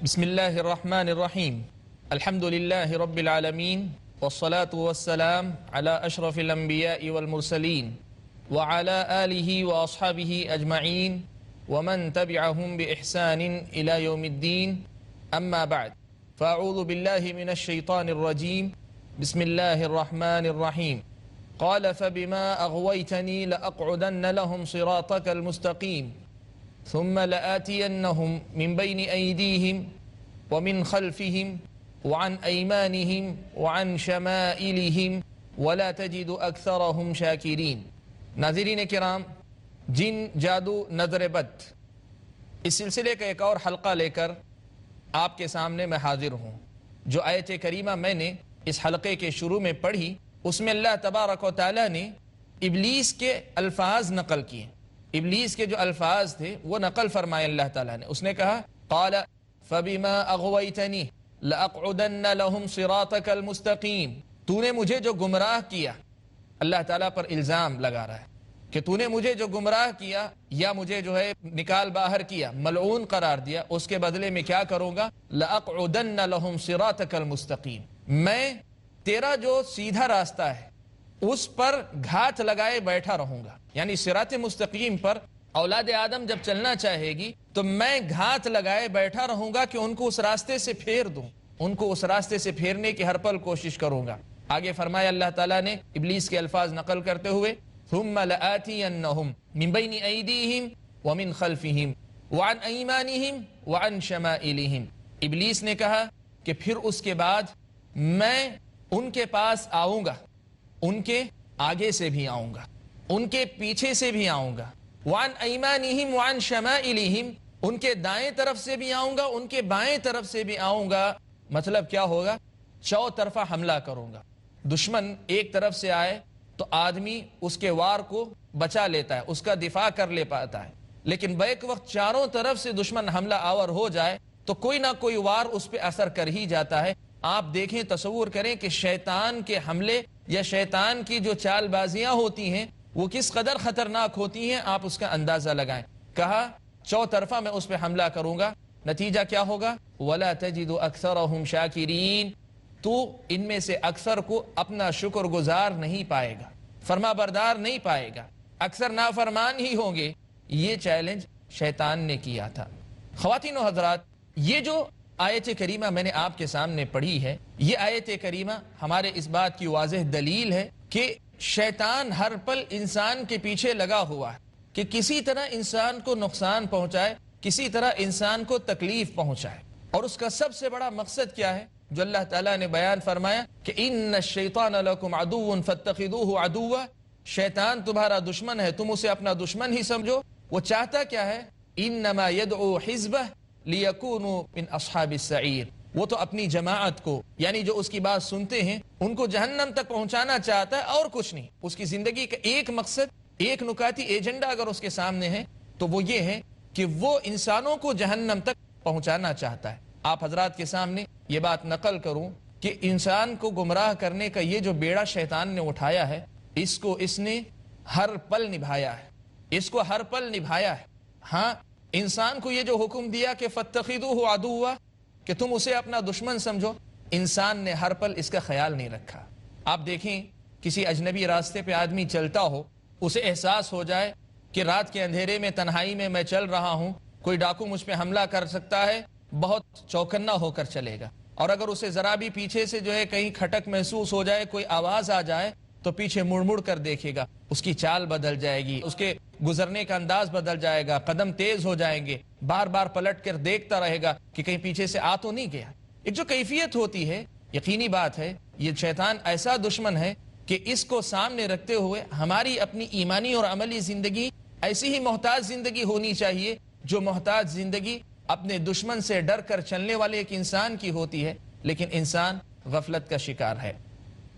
بسم الله الرحمن الرحيم الحمد لله رب العالمين والصلاة والسلام على أشرف الأنبياء والمرسلين وعلى آله وأصحابه أجمعين ومن تبعهم بإحسان إلى يوم الدين أما بعد فأعوذ بالله من الشيطان الرجيم بسم الله الرحمن الرحيم قال فبما أغويتني لأقعدن لهم صراطك المستقيم ثم لآتينهم من بين أيديهم ومن خلفهم وعن أيمانهم وعن شمائلهم ولا تجد أكثرهم شاكرين۔ ناظرین کرام، جن، جادو، نظر بد، اس سلسلے کا ایک اور حلقہ لے کر آپ کے سامنے میں حاضر ہوں۔ جو آیت کریمہ میں نے اس حلقے کے شروع میں پڑھی، اس میں اللہ تبارک و تعالی نے ابلیس کے الفاظ نقل کیے۔ ابلیس کے جو الفاظ تھے وہ نقل فرمائے اللہ تعالیٰ نے۔ اس نے کہا قال فبما اغویتنی لأقعدن لهم صراطك المستقیم، تو نے مجھے جو گمراہ کیا، اللہ تعالیٰ پر الزام لگا رہا ہے کہ تو نے مجھے جو گمراہ کیا یا مجھے جو ہے نکال باہر کیا، ملعون قرار دیا، اس کے بدلے میں کیا کروں گا؟ لأقعدن لهم صراطك المستقیم، میں تیرا جو سیدھا راستہ ہے اس پر گھات لگائے بیٹھا رہوں گا۔ یعنی صراط مستقیم پر اولاد آدم جب چلنا چاہے گی تو میں گھات لگائے بیٹھا رہوں گا کہ ان کو اس راستے سے پھیر دوں، ان کو اس راستے سے پھیرنے کی ہر پل کوشش کروں گا۔ آگے فرمایا اللہ تعالیٰ نے ابلیس کے الفاظ نقل کرتے ہوئے ثم لآتینہم من بین ایدیہم ومن خلفہم وعن ایمانہم وعن شمائلہم۔ ابلیس نے کہا کہ پھر اس کے بعد میں ان کے پاس آؤں گا، ان کے آگے سے بھی آؤں گا، ان کے پیچھے سے بھی آؤں گا، وعن ایمانہم وعن شمائلہم، ان کے دائیں طرف سے بھی آؤں گا، ان کے بائیں طرف سے بھی آؤں گا۔ مطلب کیا ہوگا؟ چوطرفہ حملہ کروں گا۔ دشمن ایک طرف سے آئے تو آدمی اس کے وار کو بچا لیتا ہے، اس کا دفاع کر لے پاتا ہے، لیکن بیک وقت چاروں طرف سے دشمن حملہ آور ہو جائے تو کوئی نہ کوئی وار اس پہ اثر کر ہی جاتا ہے۔ آپ دیکھیں، تصور کریں کہ شیطان کے حملے یا شیطان کی جو چال بازیاں ہوتی ہیں وہ کس قدر خطرناک ہوتی ہیں، آپ اس کا اندازہ لگائیں۔ کہا چوطرفہ میں اس پہ حملہ کروں گا، نتیجہ کیا ہوگا؟ وَلَا تَجِدُ أَكْثَرَهُمْ شَاكِرِينَ، تو ان میں سے اکثر کو اپنا شکر گزار نہیں پائے گا، فرما بردار نہیں پائے گا، اکثر نافرمان ہی ہوں گے۔ یہ چیلنج شیطان نے کیا تھا۔ خواتین و حضرات، یہ جو آیت کریمہ میں نے آپ کے سامنے پڑھی ہے، یہ آیت کریمہ ہمارے اس بات کی واضح دلیل ہے کہ شیطان ہر پل انسان کے پیچھے لگا ہوا ہے کہ کسی طرح انسان کو نقصان پہنچائے، کسی طرح انسان کو تکلیف پہنچائے۔ اور اس کا سب سے بڑا مقصد کیا ہے جو اللہ تعالیٰ نے بیان فرمایا کہ ان الشیطان لکم عدو فاتخذوہ عدوا، شیطان تمہارا دشمن ہے، تم اسے اپنا دشمن ہی سمجھو۔ وہ چاہتا کیا ہے؟ انما یدعو حزبہ لیکونوا من اصحاب السعیر، وہ تو اپنی جماعت کو، یعنی جو اس کی بات سنتے ہیں، ان کو جہنم تک پہنچانا چاہتا ہے اور کچھ نہیں۔ اس کی زندگی کا ایک مقصد، ایک نکاتی ایجنڈا اگر اس کے سامنے ہے تو وہ یہ ہے کہ وہ انسانوں کو جہنم تک پہنچانا چاہتا ہے۔ آپ حضرات کے سامنے یہ بات نقل کروں کہ انسان کو گمراہ کرنے کا یہ جو بیڑا شیطان نے اٹھایا ہے، اس کو اس نے ہر پل نبھایا ہے، اس کو ہر پل نبھایا ہے۔ ہاں، انسان کو یہ جو حکم دیا کہ فاتخذوہ عدوا، کہ تم اسے اپنا دشمن سمجھو، انسان نے ہر پل اس کا خیال نہیں رکھا۔ آپ دیکھیں، کسی اجنبی راستے پہ آدمی چلتا ہو، اسے احساس ہو جائے کہ رات کے اندھیرے میں تنہائی میں میں چل رہا ہوں، کوئی ڈاکو مجھ پہ حملہ کر سکتا ہے، بہت چوکنا ہو کر چلے گا۔ اور اگر اسے ذرا بھی پیچھے سے جو ہے کہیں کھٹک محسوس ہو جائے، کوئی آواز آ جائے تو پیچھے مڑ مڑ کر دیکھے گا، اس کی چال بدل جائے گی، اس کے گزرنے کا انداز بدل جائے گا، قدم تیز ہو جائیں گے، بار بار پلٹ کر دیکھتا رہے گا کہ کہیں پیچھے سے آ تو نہیں گیا۔ ایک جو کیفیت ہوتی ہے، یقینی بات ہے یہ شیطان ایسا دشمن ہے کہ اس کو سامنے رکھتے ہوئے ہماری اپنی ایمانی اور عملی زندگی ایسی ہی محتاط زندگی ہونی چاہیے جو محتاط زندگی اپنے دشمن سے ڈر کر چلنے والے ایک انسان کی ہوتی ہے، لیکن انسان غفلت کا شکار ہے۔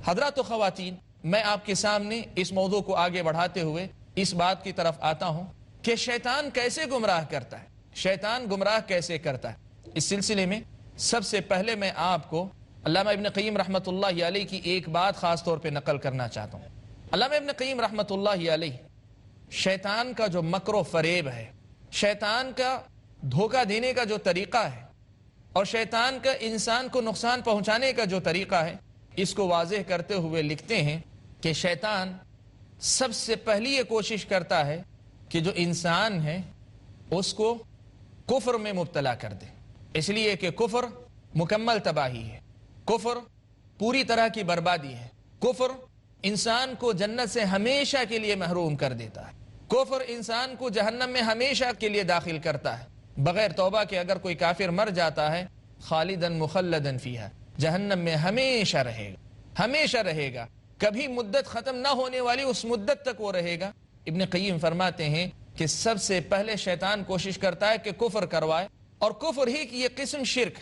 حضرات و خواتین، میں آپ کے سامنے اس موضوع کو آگے بڑھاتے ہوئے اس بات کی طرف آتا ہوں کہ شیطان کیسے گمراہ کرتا ہے، شیطان گمراہ کیسے کرتا ہے۔ اس سلسلے میں سب سے پہلے میں آپ کو علامہ ابن قیم رحمۃ اللہ علیہ کی ایک بات خاص طور پہ نقل کرنا چاہتا ہوں۔ علامہ ابن قیم رحمۃ اللہ علیہ شیطان کا جو مکر و فریب ہے، شیطان کا دھوکہ دینے کا جو طریقہ ہے اور شیطان کا انسان کو نقصان پہنچانے کا جو طریقہ ہے اس کو واضح کرتے ہوئے لکھتے ہیں کہ شیطان سب سے پہلی یہ کوشش کرتا ہے کہ جو انسان ہے اس کو کفر میں مبتلا کر دے، اس لیے کہ کفر مکمل تباہی ہے، کفر پوری طرح کی بربادی ہے، کفر انسان کو جنت سے ہمیشہ کے لیے محروم کر دیتا ہے، کفر انسان کو جہنم میں ہمیشہ کے لیے داخل کرتا ہے، بغیر توبہ کے اگر کوئی کافر مر جاتا ہے خالدن مخلدن فیہا، جہنم میں ہمیشہ رہے گا، ہمیشہ رہے گا، کبھی مدت ختم نہ ہونے والی اس مدت تک وہ رہے گا۔ ابن قیم فرماتے ہیں کہ سب سے پہلے شیطان کوشش کرتا ہے کہ کفر کروائے، اور کفر ہی کی یہ قسم شرک،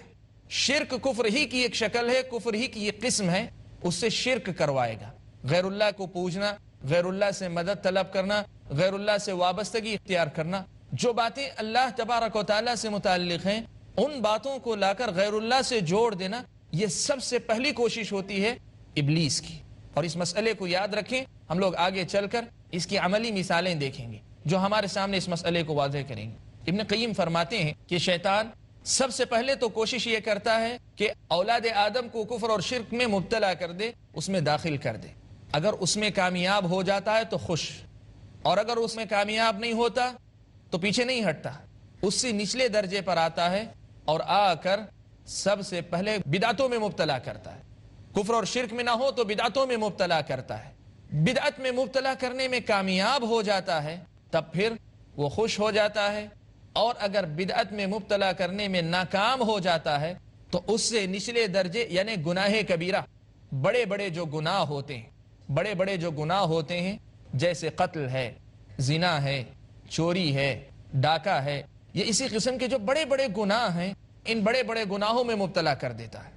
شرک کفر ہی کی ایک شکل ہے، کفر ہی کی یہ قسم ہے، اس سے شرک کروائے گا، غیر اللہ کو پوجنا، غیر اللہ سے مدد طلب کرنا، غیر اللہ سے وابستگی اختیار کرنا، جو باتیں اللہ تبارک و تعالیٰ سے متعلق ہیں ان باتوں کو لا کر غیر اللہ سے جوڑ دینا، یہ سب سے پہلی کوشش ہوتی ہے ابلیس کی۔ اور اس مسئلے کو یاد رکھیں، ہم لوگ آگے چل کر اس کی عملی مثالیں دیکھیں گے جو ہمارے سامنے اس مسئلے کو واضح کریں گے۔ ابن قیم فرماتے ہیں کہ شیطان سب سے پہلے تو کوشش یہ کرتا ہے کہ اولاد آدم کو کفر اور شرک میں مبتلا کر دے، اس میں داخل کر دے، اگر اس میں کامیاب ہو جاتا ہے تو خوش، اور اگر اس میں کامیاب نہیں ہوتا تو پیچھے نہیں ہٹتا، اس سے نچلے درجے پر آتا ہے اور آ کر سب سے پہلے بدعتوں میں مبتلا کرتا ہے، کفر اور شرک میں نہ ہو تو بدعتوں میں مبتلا کرتا ہے، بدعت میں مبتلا کرنے میں کامیاب ہو جاتا ہے تب پھر وہ خوش ہو جاتا ہے، اور اگر بدعت میں مبتلا کرنے میں ناکام ہو جاتا ہے تو اس سے نچلے درجے یعنی گناہ کبیرہ، بڑے بڑے جو گناہ ہوتے ہیں، بڑے بڑے جو گناہ ہوتے ہیں جیسے قتل ہے، زنا ہے، چوری ہے، ڈاکہ ہے، یہ اسی قسم کے جو بڑے بڑے گناہ ہیں، ان بڑے بڑے گناہوں میں مبتلا کر دیتا ہے۔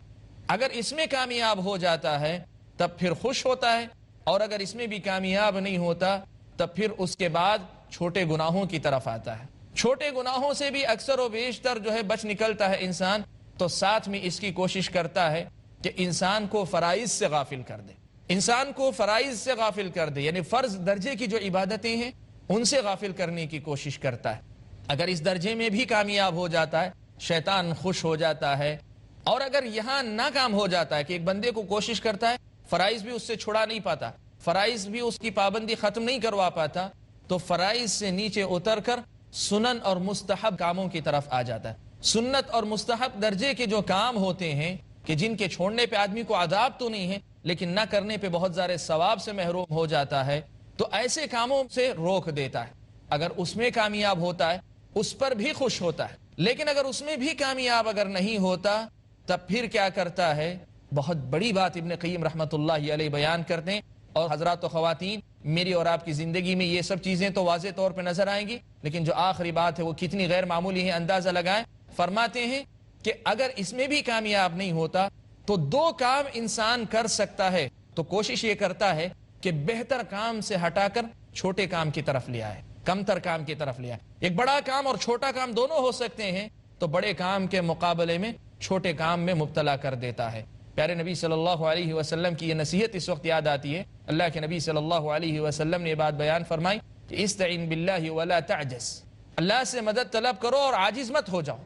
اگر اس میں کامیاب ہو جاتا ہے تب پھر خوش ہوتا ہے، اور اگر اس میں بھی کامیاب نہیں ہوتا تب پھر اس کے بعد چھوٹے گناہوں کی طرف آتا ہے، چھوٹے گناہوں سے بھی اکثر و بیشتر جو ہے بچ نکلتا ہے انسان، تو ساتھ میں اس کی کوشش کرتا ہے کہ انسان کو فرائض سے غافل کر دے، انسان کو فرائض سے غافل کر دے، یعنی فرض درجے کی جو عبادتیں ہیں ان سے غافل کرنے کی کوشش کرتا ہے۔ اگر اس درجے میں بھی کامیاب ہو جاتا ہے شیطان خوش ہو جاتا ہے، اور اگر یہاں ناکام ہو جاتا ہے کہ ایک بندے کو کوشش کرتا ہے فرائض بھی اس سے چھڑا نہیں پاتا، فرائض بھی اس کی پابندی ختم نہیں کروا پاتا، تو فرائض سے نیچے اتر کر سنن اور مستحب کاموں کی طرف آ جاتا ہے۔ سنت اور مستحب درجے کے جو کام ہوتے ہیں کہ جن کے چھوڑنے پہ آدمی کو عذاب تو نہیں ہے لیکن نہ کرنے پہ بہت سارے ثواب سے محروم ہو جاتا ہے، تو ایسے کاموں سے روک دیتا ہے۔ اگر اس میں کامیاب ہوتا ہے اس پر بھی خوش ہوتا ہے، لیکن اگر اس میں بھی کامیاب اگر نہیں ہوتا تب پھر کیا کرتا ہے؟ بہت بڑی بات ابن قیم رحمۃ اللہ علیہ بیان کرتے ہیں، اور حضرات و خواتین میری اور آپ کی زندگی میں یہ سب چیزیں تو واضح طور پہ نظر آئیں گی، لیکن جو آخری بات ہے وہ کتنی غیر معمولی ہے اندازہ لگائیں۔ فرماتے ہیں کہ اگر اس میں بھی کامیاب نہیں ہوتا تو دو کام انسان کر سکتا ہے، تو کوشش یہ کرتا ہے کہ بہتر کام سے ہٹا کر چھوٹے کام کی طرف لے آئے، کم تر کام کی طرف لے آئے۔ ایک بڑا کام اور چھوٹا کام دونوں ہو سکتے ہیں، تو بڑے کام کے مقابلے میں چھوٹے کام میں مبتلا کر دیتا ہے۔ پیارے نبی صلی اللہ علیہ وسلم کی یہ نصیحت اس وقت یاد آتی ہے، اللہ کے نبی صلی اللہ علیہ وسلم نے یہ بات بیان فرمائی کہ استعین باللہ ولا تعجز، اللہ سے مدد طلب کرو اور عاجز مت ہو جاؤ۔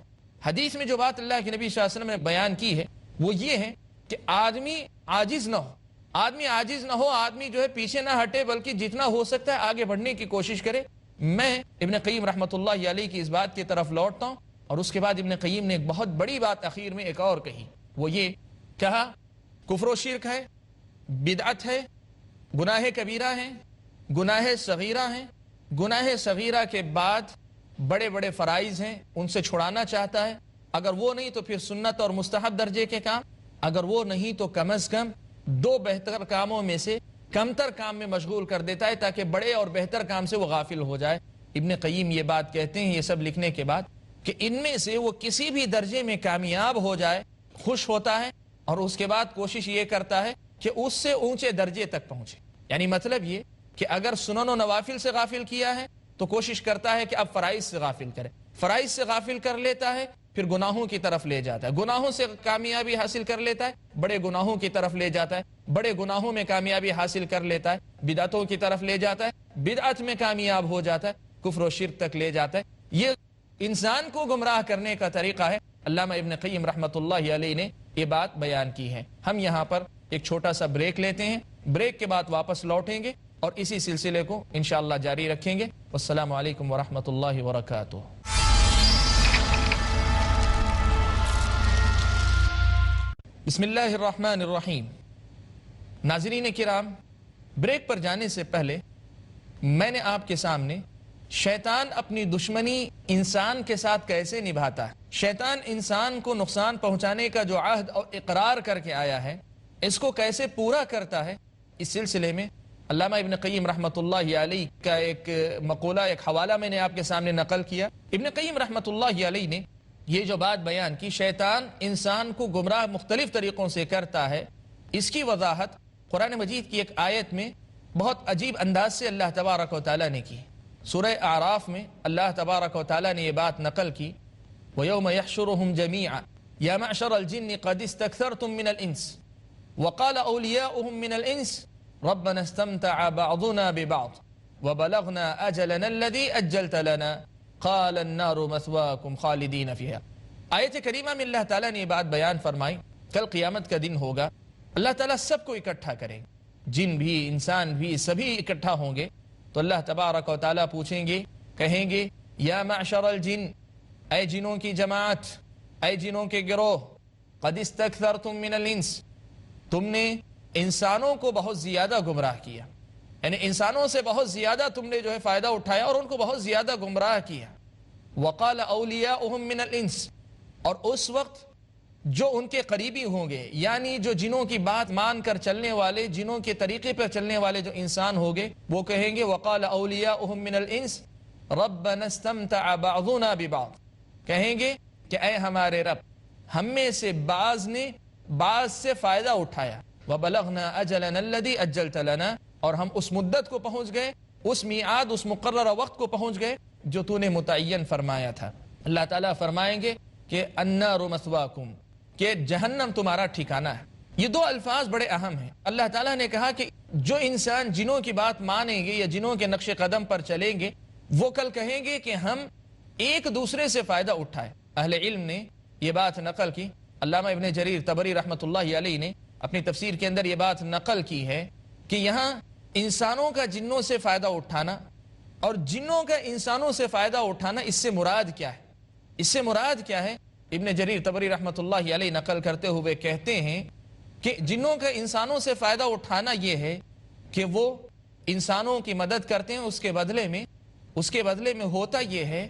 حدیث میں جو بات اللہ کے نبی صلی اللہ علیہ وسلم نے بیان کی ہے وہ یہ ہے کہ آدمی عاجز نہ ہو، آدمی عاجز نہ ہو، آدمی جو ہے پیچھے نہ ہٹے بلکہ جتنا ہو سکتا ہے آگے بڑھنے کی کوشش کرے۔ میں ابن قیم رحمۃ اللہ علیہ کی اس بات کی طرف لوٹتا ہوں، اور اس کے بعد ابن قیم نے ایک بہت بڑی بات اخیر میں ایک اور کہی، وہ یہ کہا کفر و شرک ہے، بدعت ہے، گناہ کبیرہ ہیں، گناہ صغیرہ ہیں، گناہ صغیرہ کے بعد بڑے بڑے فرائض ہیں، ان سے چھڑانا چاہتا ہے، اگر وہ نہیں تو پھر سنت اور مستحب درجے کے کام، اگر وہ نہیں تو کم از کم دو بہتر کاموں میں سے کمتر کام میں مشغول کر دیتا ہے تاکہ بڑے اور بہتر کام سے وہ غافل ہو جائے۔ ابن قیم یہ بات کہتے ہیں یہ سب لکھنے کے بعد کہ ان میں سے وہ کسی بھی درجے میں کامیاب ہو جائے خوش ہوتا ہے، اور اس کے بعد کوشش یہ کرتا ہے کہ اس سے اونچے درجے تک پہنچے۔ یعنی مطلب یہ کہ اگر سنن و نوافل سے غافل کیا ہے تو کوشش کرتا ہے کہ اب فرائض سے غافل کرے، فرائض سے غافل کر لیتا ہے پھر گناہوں کی طرف لے جاتا ہے، گناہوں سے کامیابی حاصل کر لیتا ہے بڑے گناہوں کی طرف لے جاتا ہے، بڑے گناہوں میں کامیابی حاصل کر لیتا ہے بدعتوں کی طرف لے جاتا ہے، بدعت میں کامیاب ہو جاتا ہے کفر و شرک تک لے جاتا ہے۔ یہ انسان کو گمراہ کرنے کا طریقہ ہے، علامہ ابن قیم رحمۃ اللہ علیہ نے یہ بات بیان کی ہے۔ ہم یہاں پر ایک چھوٹا سا بریک لیتے ہیں، بریک کے بعد واپس لوٹیں گے اور اسی سلسلے کو انشاءاللہ جاری رکھیں گے۔ والسلام علیکم ورحمۃ اللہ وبرکاتہ۔ بسم اللہ الرحمن الرحیم۔ ناظرین کرام، بریک پر جانے سے پہلے میں نے آپ کے سامنے شیطان اپنی دشمنی انسان کے ساتھ کیسے نبھاتا ہے، شیطان انسان کو نقصان پہنچانے کا جو عہد اور اقرار کر کے آیا ہے اس کو کیسے پورا کرتا ہے، اس سلسلے میں علامہ ابن قیم رحمۃ اللہ علیہ کا ایک مقولہ، ایک حوالہ میں نے آپ کے سامنے نقل کیا۔ ابن قیم رحمۃ اللہ علیہ نے یہ جو بات بیان کی، شیطان انسان کو گمراہ مختلف طریقوں سے کرتا ہے، اس کی وضاحت قرآن مجید کی ایک آیت میں بہت عجیب انداز سے اللہ تبارک و تعالیٰ نے کی۔ سورہ اعراف میں اللہ تبارک و تعالیٰ نے یہ بات نقل کی، وَيَوْمَ يَحْشُرُهُمْ جَمِيعًا يَا مَعْشَرَ الْجِنِّ قَدِ اسْتَكْثَرْتُم مِّنَ الْإِنسِ وَقَالَ أَوْلِيَاؤُهُم مِّنَ الْإِنسِ رَبَّنَا اسْتَمْتَعَ بَعْضُنَا بِبَعْضٍ وَبَلَغْنَا أَجَلَنَا الَّذِي أَجَّلْتَ لَنَا قَالَ النَّارُ مَثْوَاكُمْ خَالِدِينَ فِيهَا۔ آیت کریمہ میں اللہ تعالیٰ نے یہ بات بیان فرمائی، کل قیامت کا دن ہوگا، اللہ تعالیٰ سب کو اکٹھا کریں گے، جن بھی انسان بھی سبھی اکٹھا ہوں گے، تو اللہ تبارک و تعالیٰ پوچھیں گے، کہیں گے یا معشر الجن، اے جنوں کی جماعت، اے جنوں کے گروہ، قد استکثرتم من الانس، تم نے انسانوں کو بہت زیادہ گمراہ کیا، یعنی انسانوں سے بہت زیادہ تم نے جو ہے فائدہ اٹھایا اور ان کو بہت زیادہ گمراہ کیا۔ وقال اولیاؤہم من الانس، اور اس وقت جو ان کے قریبی ہوں گے، یعنی جو جنوں کی بات مان کر چلنے والے، جنوں کے طریقے پر چلنے والے جو انسان ہوں گے، وہ کہیں گے وقال اولیاؤہم من الانس ربنا استمتع بعضنا ببعض، کہیں گے کہ اے ہمارے رب، ہم میں سے بعض نے بعض سے فائدہ اٹھایا، وبلغنا اجلنا الذی اجلت لنا، اور ہم اس مدت کو پہنچ گئے، اس میعاد، اس مقررہ وقت کو پہنچ گئے جو تو نے متعین فرمایا تھا۔ اللہ تعالیٰ فرمائیں گے کہ النار مثواکم، کہ جہنم تمہارا ٹھکانہ ہے۔ یہ دو الفاظ بڑے اہم ہیں۔ اللہ تعالیٰ نے کہا کہ جو انسان جنوں کی بات مانیں گے یا جنوں کے نقش قدم پر چلیں گے، وہ کل کہیں گے کہ ہم ایک دوسرے سے فائدہ اٹھائے۔ اہل علم نے یہ بات نقل کی، علامہ ابن جریر طبری رحمۃ اللہ علیہ نے اپنی تفسیر کے اندر یہ بات نقل کی ہے کہ یہاں انسانوں کا جنوں سے فائدہ اٹھانا اور جنوں کا انسانوں سے فائدہ اٹھانا، اس سے مراد کیا ہے؟ اس سے مراد کیا ہے؟ ابن جریر طبری رحمۃ اللہ علیہ نقل کرتے ہوئے کہتے ہیں کہ جنوں کا انسانوں سے فائدہ اٹھانا یہ ہے کہ وہ انسانوں کی مدد کرتے ہیں، اس کے بدلے میں ہوتا یہ ہے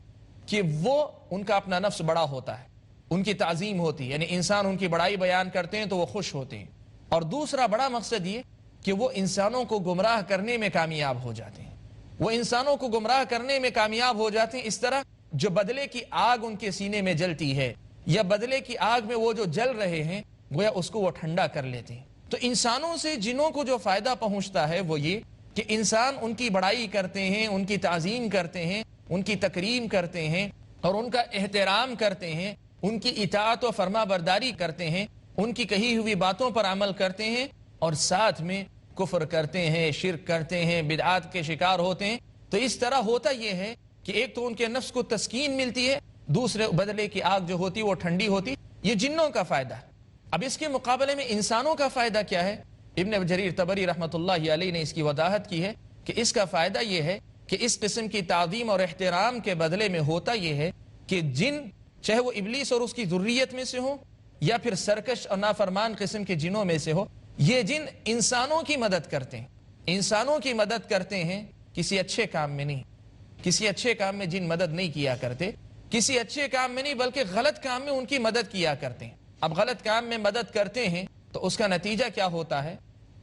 کہ وہ ان کا اپنا نفس بڑا ہوتا ہے، ان کی تعظیم ہوتی ہے، یعنی انسان ان کی بڑائی بیان کرتے ہیں تو وہ خوش ہوتے ہیں، اور دوسرا بڑا مقصد یہ کہ وہ انسانوں کو گمراہ کرنے میں کامیاب ہو جاتے ہیں، وہ انسانوں کو گمراہ کرنے میں کامیاب ہو جاتے ہیں، اس طرح جو بدلے کی آگ ان کے سینے میں جلتی ہے یا بدلے کی آگ میں وہ جو جل رہے ہیں، گویا اس کو وہ ٹھنڈا کر لیتے ہیں۔ تو انسانوں سے جنوں کو جو فائدہ پہنچتا ہے وہ یہ کہ انسان ان کی بڑائی کرتے ہیں، ان کی تعظیم کرتے ہیں، ان کی تکریم کرتے ہیں اور ان کا احترام کرتے ہیں، ان کی اطاعت و فرما برداری کرتے ہیں، ان کی کہی ہوئی باتوں پر عمل کرتے ہیں، اور ساتھ میں کفر کرتے ہیں، شرک کرتے ہیں، بدعات کے شکار ہوتے ہیں۔ تو اس طرح ہوتا یہ ہے کہ ایک تو ان کے نفس کو تسکین ملتی ہے، دوسرے بدلے کی آگ جو ہوتی وہ ٹھنڈی ہوتی۔ یہ جنوں کا فائدہ ہے۔ اب اس کے مقابلے میں انسانوں کا فائدہ کیا ہے؟ ابن جریر طبری رحمۃ اللہ علیہ نے اس کی وضاحت کی ہے کہ اس کا فائدہ یہ ہے کہ اس قسم کی تعظیم اور احترام کے بدلے میں ہوتا یہ ہے کہ جن، چاہے وہ ابلیس اور اس کی ذریت میں سے ہو یا پھر سرکش اور نافرمان قسم کے جنوں میں سے ہو، یہ جن انسانوں کی مدد کرتے ہیں، انسانوں کی مدد کرتے ہیں، کسی اچھے کام میں نہیں، کسی اچھے کام میں جن مدد نہیں کیا کرتے، کسی اچھے کام میں نہیں بلکہ غلط کام میں ان کی مدد کیا کرتے ہیں۔ اب غلط کام میں مدد کرتے ہیں تو اس کا نتیجہ کیا ہوتا ہے؟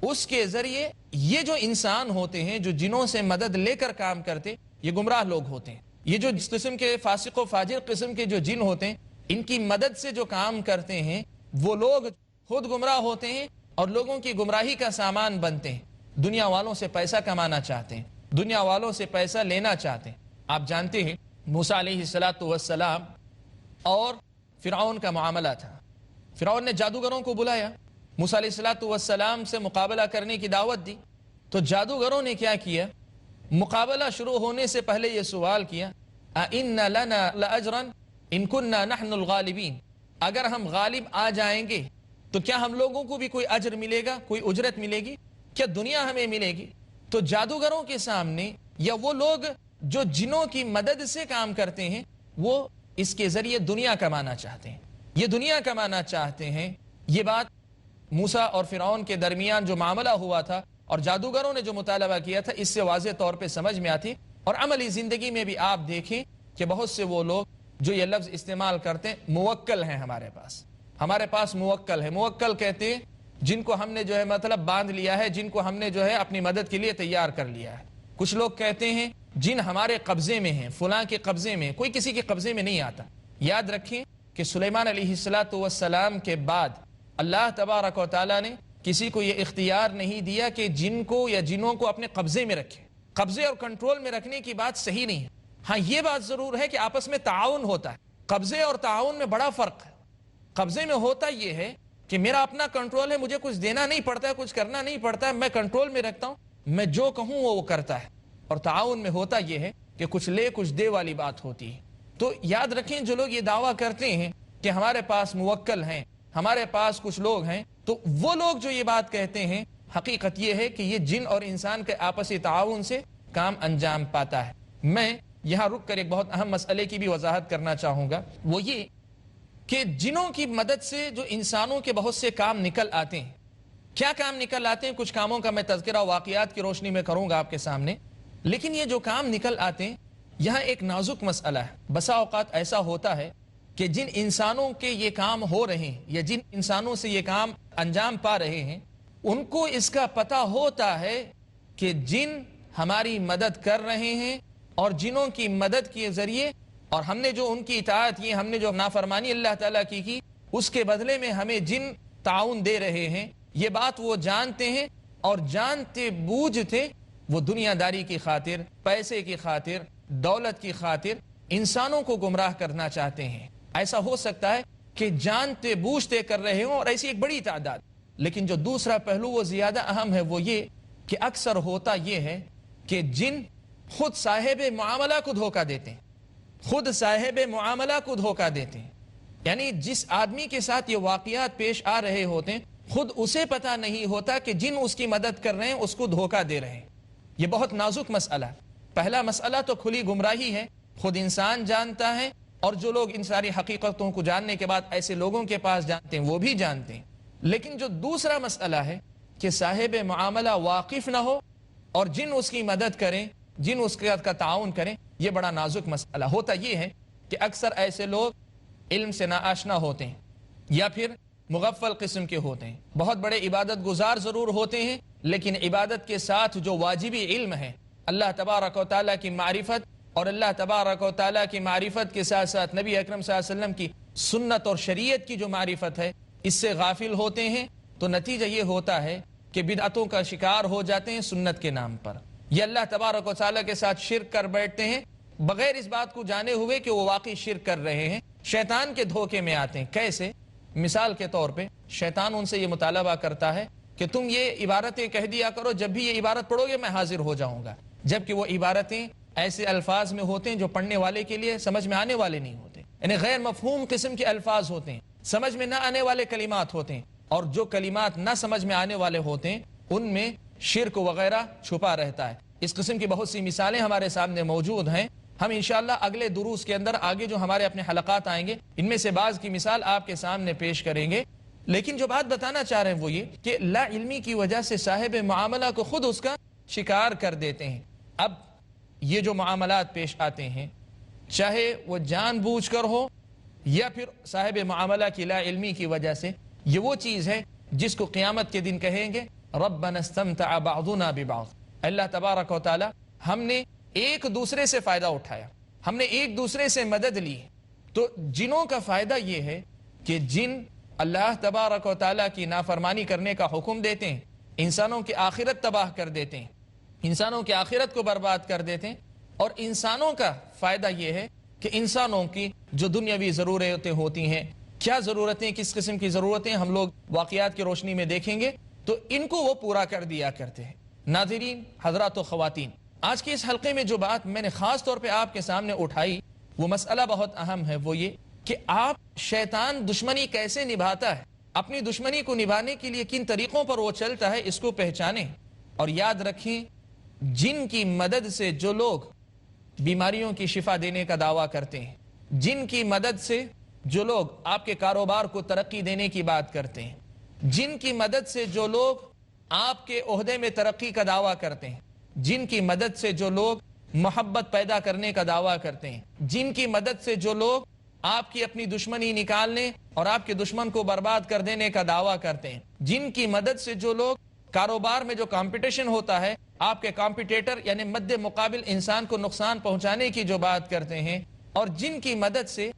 اس کے ذریعے یہ جو انسان ہوتے ہیں جو جنوں سے مدد لے کر کام کرتے، یہ گمراہ لوگ ہوتے ہیں۔ یہ جو اس قسم کے فاسق و فاجر قسم کے جو جن ہوتے ہیں، ان کی مدد سے جو کام کرتے ہیں، وہ لوگ خود گمراہ ہوتے ہیں اور لوگوں کی گمراہی کا سامان بنتے ہیں۔ دنیا والوں سے پیسہ کمانا چاہتے ہیں، دنیا والوں سے پیسہ لینا چاہتے ہیں۔ آپ جانتے ہیں موسیٰ علیہ السلام اور فرعون کا معاملہ تھا۔ فرعون نے جادوگروں کو بلایا، موسیٰ علیہ السلام سے مقابلہ کرنے کی دعوت دی، تو جادوگروں نے کیا کیا؟ مقابلہ شروع ہونے سے پہلے یہ سوال کیا، اِنَّ لَنَا لَأَجْرًا إِن كُنَّا نَحْنُ الْغَالِبِينَ، اگر ہم غالب آ جائیں گے تو کیا ہم لوگوں کو بھی کوئی اجر ملے گا, کوئی اجرت ملے گی؟ کیا دنیا ہمیں ملے گی؟ تو جادوگروں کے سامنے یا وہ لوگ جو جنوں کی مدد سے کام کرتے ہیں وہ اس کے ذریعے دنیا کمانا چاہتے ہیں, یہ دنیا کمانا چاہتے ہیں. یہ بات موسیٰ اور فرعون کے درمیان جو معاملہ ہوا تھا اور جادوگروں نے جو مطالبہ کیا تھا, اس سے واضح طور پہ سمجھ میں آتی. اور عملی زندگی میں بھی آپ دیکھیں کہ بہت سے وہ لوگ جو یہ لفظ استعمال کرتے ہیں, موکل ہیں ہمارے پاس موکل ہے. موکل کہتے ہیں جن کو ہم نے جو ہے مطلب باندھ لیا ہے, جن کو ہم نے جو ہے اپنی مدد کے لیے تیار کر لیا ہے. کچھ لوگ کہتے ہیں جن ہمارے قبضے میں ہیں, فلاں کے قبضے میں, کوئی کسی کے قبضے میں نہیں آتا. یاد رکھیں کہ سلیمان علیہ السلام کے بعد اللہ تبارک و تعالیٰ نے کسی کو یہ اختیار نہیں دیا کہ جن کو یا جنوں کو اپنے قبضے میں رکھے. قبضے اور کنٹرول میں رکھنے کی بات صحیح نہیں ہے. ہاں یہ بات ضرور ہے کہ آپس میں تعاون ہوتا ہے. قبضے اور تعاون میں بڑا فرق ہے. قبضے میں ہوتا یہ ہے کہ میرا اپنا کنٹرول ہے, مجھے کچھ دینا نہیں پڑتا ہے, کچھ کرنا نہیں پڑتا ہے, میں کنٹرول میں رکھتا ہوں, میں جو کہوں وہ کرتا ہے. اور تعاون میں ہوتا یہ ہے کہ کچھ لے کچھ دے والی بات ہوتی ہے. تو یاد رکھیں جو لوگ یہ دعویٰ کرتے ہیں کہ ہمارے پاس موکل ہیں, ہمارے پاس کچھ لوگ ہیں, تو وہ لوگ جو یہ بات کہتے ہیں حقیقت یہ ہے کہ یہ جن اور انسان کے آپسی تعاون سے کام انجام پاتا ہے. میں یہاں رک کر ایک بہت اہم مسئلے کی بھی وضاحت کرنا چاہوں گا, وہ یہ کہ جنوں کی مدد سے جو انسانوں کے بہت سے کام نکل آتے ہیں. کیا کام نکل آتے ہیں؟ کچھ کاموں کا میں تذکرہ واقعات کی روشنی میں کروں گا آپ کے سامنے. لیکن یہ جو کام نکل آتے ہیں یہاں ایک نازک مسئلہ ہے. بسا اوقات ایسا ہوتا ہے کہ جن انسانوں کے یہ کام ہو رہے ہیں یا جن انسانوں سے یہ کام انجام پا رہے ہیں ان کو اس کا پتہ ہوتا ہے کہ جن ہماری مدد کر رہے ہیں اور جنوں کی مدد کے ذریعے اور ہم نے جو ان کی اطاعت کی, ہم نے جو نافرمانی اللہ تعالیٰ کی اس کے بدلے میں ہمیں جن تعاون دے رہے ہیں, یہ بات وہ جانتے ہیں اور جانتے بوجھتے وہ دنیا داری کی خاطر, پیسے کی خاطر, دولت کی خاطر انسانوں کو گمراہ کرنا چاہتے ہیں. ایسا ہو سکتا ہے کہ جانتے بوجھتے کر رہے ہوں اور ایسی ایک بڑی تعداد. لیکن جو دوسرا پہلو وہ زیادہ اہم ہے وہ یہ کہ اکثر ہوتا یہ ہے کہ جن خود صاحب معاملہ کو دھوکہ دیتے ہیں, خود صاحب معاملہ کو دھوکہ دیتے ہیں. یعنی جس آدمی کے ساتھ یہ واقعات پیش آ رہے ہوتے ہیں خود اسے پتہ نہیں ہوتا کہ جن اس کی مدد کر رہے ہیں اس کو دھوکہ دے رہے ہیں. یہ بہت نازک مسئلہ ہے. پہلا مسئلہ تو کھلی گمراہی ہے, خود انسان جانتا ہے اور جو لوگ ان ساری حقیقتوں کو جاننے کے بعد ایسے لوگوں کے پاس جانتے ہیں وہ بھی جانتے ہیں. لیکن جو دوسرا مسئلہ ہے کہ صاحب معاملہ واقف نہ ہو اور جن اس کی مدد کریں, جن اس کا تعاون کریں, یہ بڑا نازک مسئلہ. ہوتا یہ ہے کہ اکثر ایسے لوگ علم سے ناآشنا ہوتے ہیں یا پھر مغفل قسم کے ہوتے ہیں, بہت بڑے عبادت گزار ضرور ہوتے ہیں لیکن عبادت کے ساتھ جو واجبی علم ہے, اللہ تبارک و تعالیٰ کی معرفت اور اللہ تبارک و تعالیٰ کی معرفت کے ساتھ ساتھ نبی اکرم صلی اللہ علیہ وسلم کی سنت اور شریعت کی جو معرفت ہے اس سے غافل ہوتے ہیں. تو نتیجہ یہ ہوتا ہے کہ بدعتوں کا شکار ہو جاتے ہیں سنت کے نام پر. یہ اللہ تبارک و تعالیٰ کے ساتھ شرک کر بیٹھتے ہیں بغیر اس بات کو جانے ہوئے کہ وہ واقعی شرک کر رہے ہیں. شیطان کے دھوکے میں آتے ہیں. کیسے؟ مثال کے طور پہ شیطان ان سے یہ مطالبہ کرتا ہے کہ تم یہ عبارتیں کہہ دیا کرو, جب بھی یہ عبارت پڑھو گے میں حاضر ہو جاؤں گا. جبکہ وہ عبارتیں ایسے الفاظ میں ہوتے ہیں جو پڑھنے والے کے لیے سمجھ میں آنے والے نہیں ہوتے, یعنی غیر مفہوم قسم کے الفاظ ہوتے ہیں, سمجھ میں نہ آنے والے کلمات ہوتے ہیں. اور جو کلمات نہ سمجھ میں آنے والے ہوتے ہیں ان میں شرک وغیرہ چھپا رہتا ہے. اس قسم کی بہت سی مثالیں ہمارے سامنے موجود ہیں. ہم انشاءاللہ اگلے دروس کے اندر آگے جو ہمارے اپنے حلقات آئیں گے ان میں سے بعض کی مثال آپ کے سامنے پیش کریں گے. لیکن جو بات بتانا چاہ رہے ہیں وہ یہ کہ لا علمی کی وجہ سے صاحب معاملہ کو خود اس کا شکار کر دیتے ہیں. اب یہ جو معاملات پیش آتے ہیں چاہے وہ جان بوجھ کر ہو یا پھر صاحب معاملہ کی لا علمی کی وجہ سے, یہ وہ چیز ہے جس کو قیامت کے دن کہیں گے ربنا استمتع بعضنا ببعض. اللہ تبارک و تعالی ہم نے ایک دوسرے سے فائدہ اٹھایا, ہم نے ایک دوسرے سے مدد لی. تو جنوں کا فائدہ یہ ہے کہ جن اللہ تبارک و تعالی کی نافرمانی کرنے کا حکم دیتے ہیں, انسانوں کی آخرت تباہ کر دیتے ہیں, انسانوں کی آخرت کو برباد کر دیتے ہیں. اور انسانوں کا فائدہ یہ ہے کہ انسانوں کی جو دنیاوی ضرورتیں ہوتی ہیں, کیا ضرورتیں, کس قسم کی ضرورتیں ہم لوگ واقعات کی روشنی میں دیکھیں گے تو ان کو وہ پورا کر دیا کرتے ہیں. ناظرین حضرات و خواتین, آج کے اس حلقے میں جو بات میں نے خاص طور پہ آپ کے سامنے اٹھائی وہ مسئلہ بہت اہم ہے. وہ یہ کہ آپ شیطان دشمنی کیسے نبھاتا ہے، اپنی دشمنی کو نبھانے کے لیے کن طریقوں پر وہ چلتا ہے، اس کو پہچانیں. اور یاد رکھیں جن کی مدد سے جو لوگ بیماریوں کی شفا دینے کا دعویٰ کرتے ہیں، جن کی مدد سے جو لوگ آپ کے کاروبار کو ترقی دینے کی بات کرتے ہیں، جن کی مدد سے جو لوگ آپ کے عہدے میں ترقی کا دعویٰ کرتے ہیں، جن کی مدد سے جو لوگ محبت پیدا کرنے کا دعویٰ کرتے ہیں، جن کی مدد سے جو لوگ آپ کی اپنی دشمنی نکالنے اور آپ کے دشمن کو برباد کر دینے کا دعویٰ کرتے ہیں، جن کی مدد سے جو لوگ کاروبار میں جو کمپٹیشن ہوتا ہے آپ کے کمپٹیٹر یعنی مد مقابل انسان کو نقصان پہنچانے کی جو بات کرتے ہیں، اور جن کی مدد سے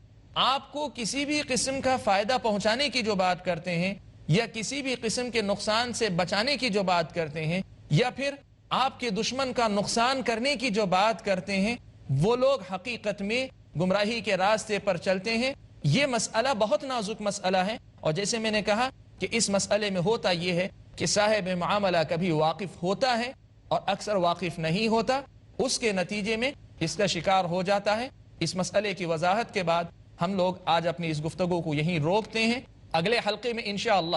آپ کو کسی بھی قسم کا فائدہ پہنچانے کی جو بات کرتے ہیں یا کسی بھی قسم کے نقصان سے بچانے کی جو بات کرتے ہیں یا پھر آپ کے دشمن کا نقصان کرنے کی جو بات کرتے ہیں، وہ لوگ حقیقت میں گمراہی کے راستے پر چلتے ہیں. یہ مسئلہ بہت نازک مسئلہ ہے، اور جیسے میں نے کہا کہ اس مسئلے میں ہوتا یہ ہے کہ صاحب معاملہ کبھی واقف ہوتا ہے اور اکثر واقف نہیں ہوتا، اس کے نتیجے میں اس کا شکار ہو جاتا ہے. اس مسئلے کی وضاحت کے بعد ہم لوگ آج اپنی اس گفتگو کو یہیں روکتے ہیں. اگلے حلقے میں انشاءاللہ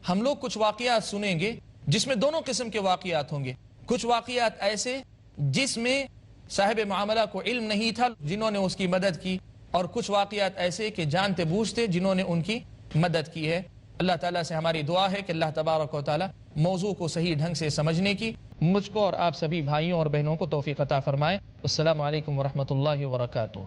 ہم لوگ کچھ واقعات سنیں گے جس میں دونوں قسم کے واقعات ہوں گے. کچھ واقعات ایسے جس میں صاحب معاملہ کو علم نہیں تھا، جنہوں نے اس کی مدد کی، اور کچھ واقعات ایسے کہ جانتے بوجھتے جنہوں نے ان کی مدد کی ہے. اللہ تعالیٰ سے ہماری دعا ہے کہ اللہ تبارک و تعالیٰ موضوع کو صحیح ڈھنگ سے سمجھنے کی مجھ کو اور آپ سبھی بھائیوں اور بہنوں کو توفیق عطا فرمائے. السلام علیکم ورحمۃ اللہ وبرکاتہ.